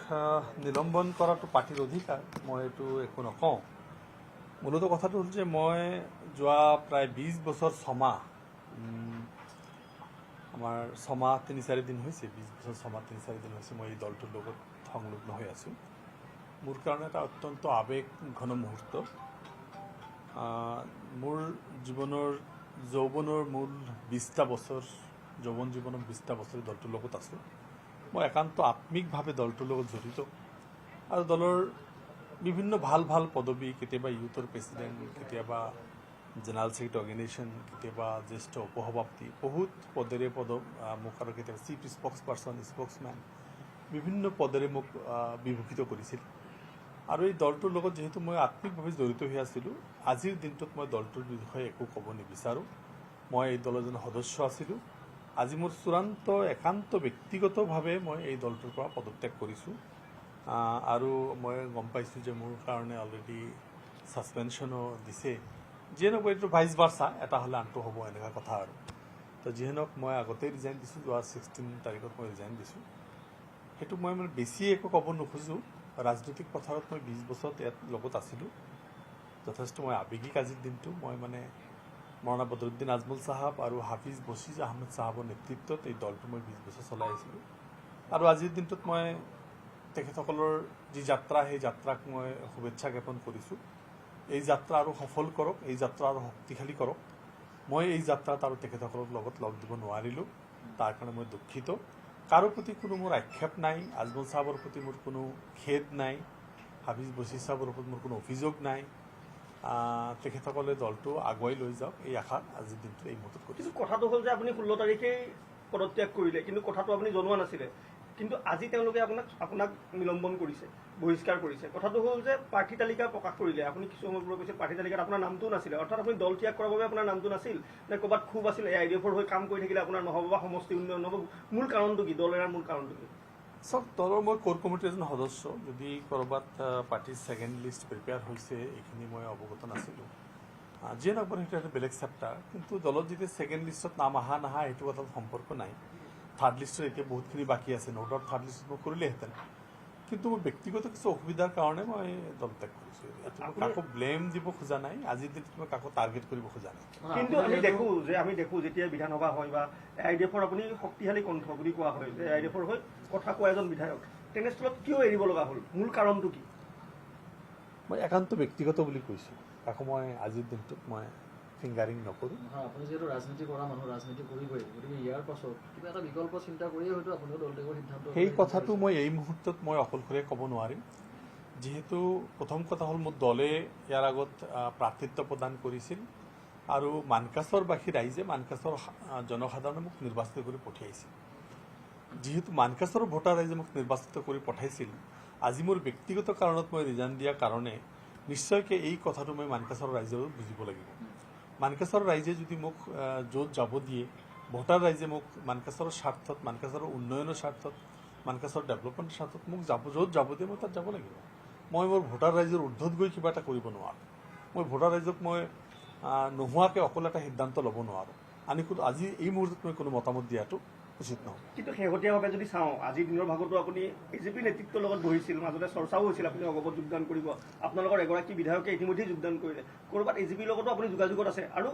নিলম্বন কৰাটো পাৰ্টিৰ অধিকাৰ, মই এইটো একো নকওঁ। মূলত কথাটো হ'ল যে মই যোৱা প্ৰায় 20 বছৰ ছমাহ, আমাৰ ছমাহ 3-4 দিন হৈছে, 20 বছৰ ছমাহ 3-4 দিন হৈছে মই এই দলটোৰ লগত সংলগ্ন হৈ আছোঁ। মোৰ কাৰণে এটা অত্যন্ত আৱেগ ঘন মুহূৰ্ত। মোৰ জীৱনৰ যৌৱনৰ মূল 20টা বছৰ, যৌৱন জীৱনৰ 20টা বছৰ দলটোৰ লগত আছোঁ। মই একান্ত আত্মিকভাৱে দলটোৰ লগত জড়িত আৰু দলৰ বিভিন্ন ভাল ভাল পদবী, কেতিয়াবা ইউথৰ প্ৰেচিডেণ্ট, কেতিয়াবা জেনেৰেল ছেক্ৰেটাৰী অৰ্গেনাইজেশ্যন, কেতিয়াবা জ্যেষ্ঠ উপসভাপতি, বহুত পদেৰে মোক আৰু কেতিয়াবা চিফ স্পক্স পাৰ্চন, স্পক্সমেন, বিভিন্ন পদেৰে মোক বিভূষিত কৰিছিল। আৰু এই দলটোৰ লগত যিহেতু মই আত্মিকভাৱে জড়িত হৈ আছিলোঁ, আজিৰ দিনটোত মই দলটোৰ বিষয়ে একো ক'ব নিবিচাৰোঁ। মই এই দলৰ এজন সদস্য আছিলোঁ। আজি মোৰ চূড়ান্ত একান্ত ব্যক্তিগতভাৱে মই এই দলটোৰ পৰা পদত্যাগ কৰিছোঁ আৰু মই গম পাইছোঁ যে মোৰ কাৰণে অলৰেডি ছাছপেনশ্যনো দিছে। যিয়ে নহওক এইটো ভাইচ ভাৰ্চা, এটা হ'লে আনটো হ'ব, এনেকুৱা কথা আৰু। তো যিয়ে নহওক মই আগতেই ৰিজাইন দিছোঁ, যোৱা 16 তাৰিখত মই ৰিজাইন দিছোঁ। সেইটো মই মানে বেছি একো ক'ব নোখোজোঁ। ৰাজনৈতিক পথাৰত মই 20 বছৰ ইয়াত লগত আছিলোঁ। যথেষ্ট মই আৱেগিক আজিৰ দিনটো। মই মানে মৌলানা বদৰুদ্দিন আজমল চাহাব আৰু হাফিজ বছিৰ আহমেদ চাহাবৰ নেতৃত্বত এই দলটো মই 20 বছৰ চলাই আহিছিলোঁ। আৰু আজিৰ দিনটোত মই তেখেতসকলৰ যি যাত্ৰা, সেই যাত্ৰাক মই শুভেচ্ছা জ্ঞাপন কৰিছোঁ। এই যাত্ৰা আৰু সফল কৰক, এই যাত্ৰা আৰু শক্তিশালী কৰক। মই এই যাত্ৰাত আৰু তেখেতসকলৰ লগত লগ দিব নোৱাৰিলোঁ, তাৰ কাৰণে মই দুখিত। কাৰো প্ৰতি কোনো মোৰ আক্ষেপ নাই, আজমল চাহাবৰ প্ৰতি মোৰ কোনো খেদ নাই, হাফিজ বছিৰ চাহাবৰ ওপৰত মোৰ কোনো অভিযোগ নাই। তেখেতসকলে দলটো আগুৱাই লৈ যাওক, এই আশা আজিৰ দিনটো এই মুহূৰ্তত কৰিছোঁ। কিন্তু কথাটো হ'ল যে আপুনি 16 তাৰিখেই পদত্যাগ কৰিলে, কিন্তু কথাটো আপুনি জনোৱা নাছিলে। কিন্তু আজি তেওঁলোকে আপোনাক নিলম্বন কৰিছে, বহিষ্কাৰ কৰিছে। কথাটো হ'ল যে প্ৰাৰ্থী তালিকা প্ৰকাশ কৰিলে, আপুনি কিছু সময় পূৰ্বে কৈছে প্ৰাৰ্থী তালিকাত আপোনাৰ নামটোও নাছিলে। অৰ্থাৎ আপুনি দল ত্যাগ কৰাৰ বাবে আপোনাৰ নামটো নাছিল, নে ক'ৰবাত খুব আছিল, AIDFৰ হৈ কাম কৰি থাকিলে আপোনাৰ নহ'ব বা সমষ্টি উন্নয়ন নহ'ব? মূল কাৰণটো কি, দল এৰাৰ মূল কাৰণটো কি? চাওক, দলৰ মই কোৰ কমিটিৰ এজন সদস্য। যদি ক'ৰবাত পাৰ্টিৰ ছেকেণ্ড লিষ্ট প্ৰিপেয়াৰ হৈছে, এইখিনি মই অৱগত নাছিলোঁ। যিয়ে নহওক বাৰু, সেইটো এটা বেলেগ চেপ্টাৰ। কিন্তু দলত যেতিয়া ছেকেণ্ড লিষ্টত নাম আহা নাহা সেইটো কথাত সম্পৰ্ক নাই। থাৰ্ড লিষ্টৰ এতিয়া বহুতখিনি বাকী আছে, ন ডাউট থাৰ্ড লিষ্টত মই কৰিলেহেঁতেন। কিন্তু মোৰ ব্যক্তিগত কিছু অসুবিধাৰ কাৰণে মই দল ত্যাগ কৰিছোঁ। কাকো ব্লেম দিব খোজা নাই, আজিৰ দিনটোত মই কাকো টাৰ্গেট কৰিব খোজা নাই। কিন্তু আমি দেখোঁ যেতিয়া বিধানসভা হয় বা AIDFৰ আপুনি শক্তিশালী কণ্ঠ বুলি কোৱা হয়, যে AIDFৰ হৈ কথা কোৱা এজন বিধায়ক, তেনেস্থলত কিয় এৰিব লগা হ'ল? মূল কাৰণটো কি? মই একান্ত ব্যক্তিগত বুলি কৈছোঁ, কাকো মই আজিৰ দিনটোত মই ফিংগাৰিং নকৰোঁ। আপুনি যিহেতু ৰাজনীতি কৰা মানুহ, ৰাজনীতি কৰিবই, গতিকে ইয়াৰ পাছত কিবা এটা বিকল্প চিন্তা কৰিয়ে হয়তো আপুনিও দল ত্যাগৰ সিদ্ধান্ত। সেই কথাটো মই এই মুহূৰ্তত মই অকলশৰে ক'ব নোৱাৰিম। যিহেতু প্ৰথম কথা হ'ল, মোৰ দলে ইয়াৰ আগত প্ৰাৰ্থিত্ব প্ৰদান কৰিছিল আৰু মানকাছৰবাসী ৰাইজে, মানকাছৰ জনসাধাৰণে মোক নিৰ্বাচিত কৰি পঠিয়াইছিল। যিহেতু মানকাছৰ ভোটাৰ ৰাইজে মোক নিৰ্বাচিত কৰি পঠাইছিল, আজি মোৰ ব্যক্তিগত কাৰণত মই ৰিজাইন দিয়াৰ কাৰণে নিশ্চয়কৈ এই কথাটো মই মানকাছৰ ৰাইজেও বুজিব লাগিব। মানকাছৰ ৰাইজে যদি মোক য'ত যাব দিয়ে, ভোটাৰ ৰাইজে মোক মানকাছৰ স্বাৰ্থত, মানকাছৰ উন্নয়নৰ স্বাৰ্থত, মানকাছৰ ডেভেলপমেণ্টৰ স্বাৰ্থত মোক য'ত যাব দিয়ে মই তাত যাব লাগিব। মই মোৰ ভোটাৰ ৰাইজৰ ঊৰ্ধত গৈ কিবা এটা কৰিব নোৱাৰোঁ। মই ভোটাৰ ৰাইজক মই নোহোৱাকৈ অকলে এটা সিদ্ধান্ত ল'ব নোৱাৰোঁ। আজি এই মুহূৰ্তত মই কোনো মতামত দিয়াটো উচিত নহয়। কিন্তু শেহতীয়াভাৱে যদি চাওঁ, আজিৰ দিনৰ ভাগতো আপুনি AJP নেতৃত্বৰ লগত বহিছিল, মাজতে চৰ্চাও হৈছিল আপুনি অগপত যোগদান কৰিব। আপোনালোকৰ এগৰাকী বিধায়কে ইতিমধ্যেই যোগদান কৰিলে। ক'ৰবাত AJPৰ লগতো আপুনি যোগাযোগত আছে। আৰু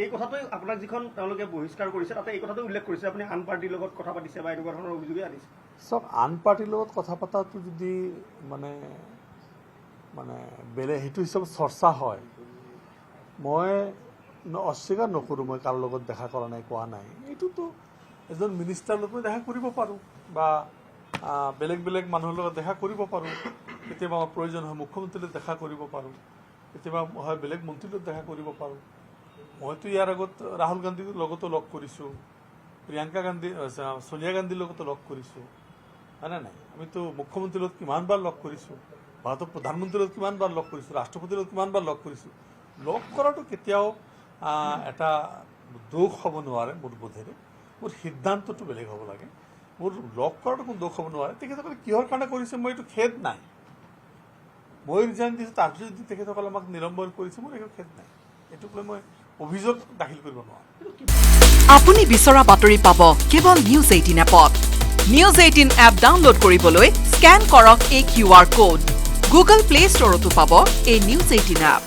এই কথাটোৱে আপোনাক যিখন তেওঁলোকে বহিষ্কাৰ কৰিছে, তাতে এই কথাটো উল্লেখ কৰিছে আপুনি আন পাৰ্টিৰ লগত কথা পাতিছে বা এনেকুৱা ধৰণৰ অভিযোগে আনিছে। চব আন পাৰ্টিৰ লগত কথা পতাটো যদি মানে বেলেগ সেইটো হিচাপত চৰ্চা হয়, মই অস্বীকাৰ নকৰোঁ। মই কাৰো লগত দেখা কৰা নাই, কোৱা নাই। এইটোতো এজন মিনিষ্টাৰৰ লগত মই দেখা কৰিব পাৰোঁ বা বেলেগ বেলেগ মানুহৰ লগত দেখা কৰিব পাৰোঁ। কেতিয়াবা আমাৰ প্ৰয়োজন হয় মুখ্যমন্ত্ৰীৰ লগত দেখা কৰিব পাৰোঁ, কেতিয়াবা হয় বেলেগ মন্ত্ৰীৰ লগত দেখা কৰিব পাৰোঁ। মইতো ইয়াৰ আগত ৰাহুল গান্ধীৰ লগতো লগ কৰিছোঁ, প্ৰিয়ংকা গান্ধী, ছোনিয়া গান্ধীৰ লগতো লগ কৰিছোঁ, হয়নে নাই? আমিতো মুখ্যমন্ত্ৰীৰ লগত কিমানবাৰ লগ কৰিছোঁ, ভাৰতৰ প্ৰধানমন্ত্ৰীৰ লগত কিমানবাৰ লগ কৰিছোঁ, ৰাষ্ট্ৰপতিৰ লগত কিমানবাৰ লগ কৰিছোঁ। লগ কৰাটো কেতিয়াও এটা দোষ হ'ব নোৱাৰে মোৰ বোধেৰে। মোৰ সিদ্ধান্তটো বেলেগ হ'ব লাগে। মোৰ লগ কৰাটো কোনো দোষ হ'ব নোৱাৰে। তেখেতসকলে কিহৰ কাৰণে কৰিছে মই এইটো খেদ নাই। মই ৰিজাইন দিছোঁ, তাৰপিছত যদি তেখেতসকলে আমাক নিলম্বন কৰিছে, মোৰ একো খেদ নাই। এইটোক লৈ মই অভিযোগ দাখিল কৰিব নোৱাৰোঁ। আপুনি বিচৰা বাতৰি পাব কেৱল নিউজ 18 এপত। নিউজ 18 এপ ডাউনলোড কৰিবলৈ স্ক্যান কৰক এই QR code. Google Play Store তো পাব এই নিউজ 18 এপ।